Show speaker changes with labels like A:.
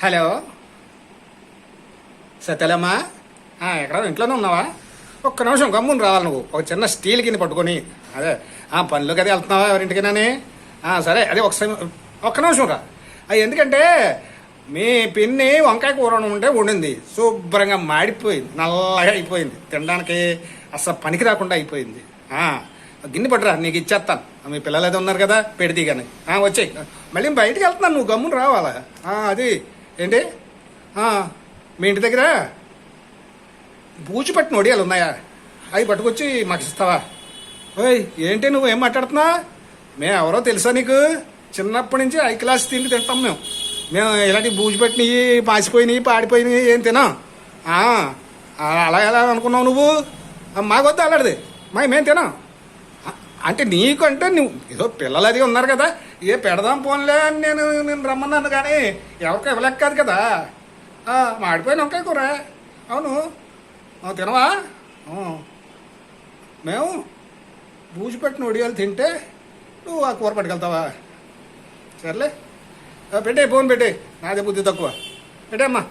A: Hello సత్యలమ్మా, ఎక్కడ ఇంట్లోనే ఉన్నావా? ఒక్క నిమిషం గమ్మున రావాలి. నువ్వు ఒక చిన్న స్టీల్ కింద పట్టుకొని అదే పనిలోకి అదే వెళ్తున్నావా ఎవరింటికైనాని? సరే అదే ఒక్క నిమిషం రా. అది ఎందుకంటే మీ పిన్ని వంకాయ కూర ఉంటే వండింది, శుభ్రంగా మాడిపోయింది, నల్లగా అయిపోయింది, తినడానికి అసలు పనికి రాకుండా అయిపోయింది. గిన్నె పట్టురా, నీకు ఇచ్చేస్తాను. మీ పిల్లలు అయితే ఉన్నారు కదా, పెడితే కానీ వచ్చాయి. మళ్ళీ బయటికి వెళ్తున్నాను, నువ్వు గమ్మున రావాలా? అది ఏంటి మీ ఇంటి దగ్గర బూచిపట్టిన ఒడియాలు ఉన్నాయా? అవి పట్టుకొచ్చి మాకు ఇస్తావా? ఓయ్ ఏంటి నువ్వు ఏం మాట్లాడుతున్నా? మేము ఎవరో తెలుసా నీకు? చిన్నప్పటి నుంచి హై క్లాస్ తిండి తింటాం మేము. మేము ఇలాంటి బూచిపట్టినవి, పాసిపోయినవి, పాడిపోయినవి ఏం తినాం. అలా ఎలా అనుకున్నావు నువ్వు? మాకొద్దు అలాంటిది, మేము తినాం. అంటే నీకంటే నువ్వు ఏదో పిల్లలు అది ఉన్నారు కదా, పెడదాం పోన్లే అని నేను రమ్మన్నాను, కానీ ఎవరికి ఇవ్వలేక కాదు కదా. మాడిపోయిన వంకాయ కూర. అవును, తినవా? మేము బూజుపెట్టిన ఒడియాలు తింటే నువ్వు ఆ కూర పట్టుకెళ్తావా? సర్లే పెట్టే, ఫోన్ పెట్టే, నాదే బుద్ధి తక్కువ. పెట్టేమ్మా.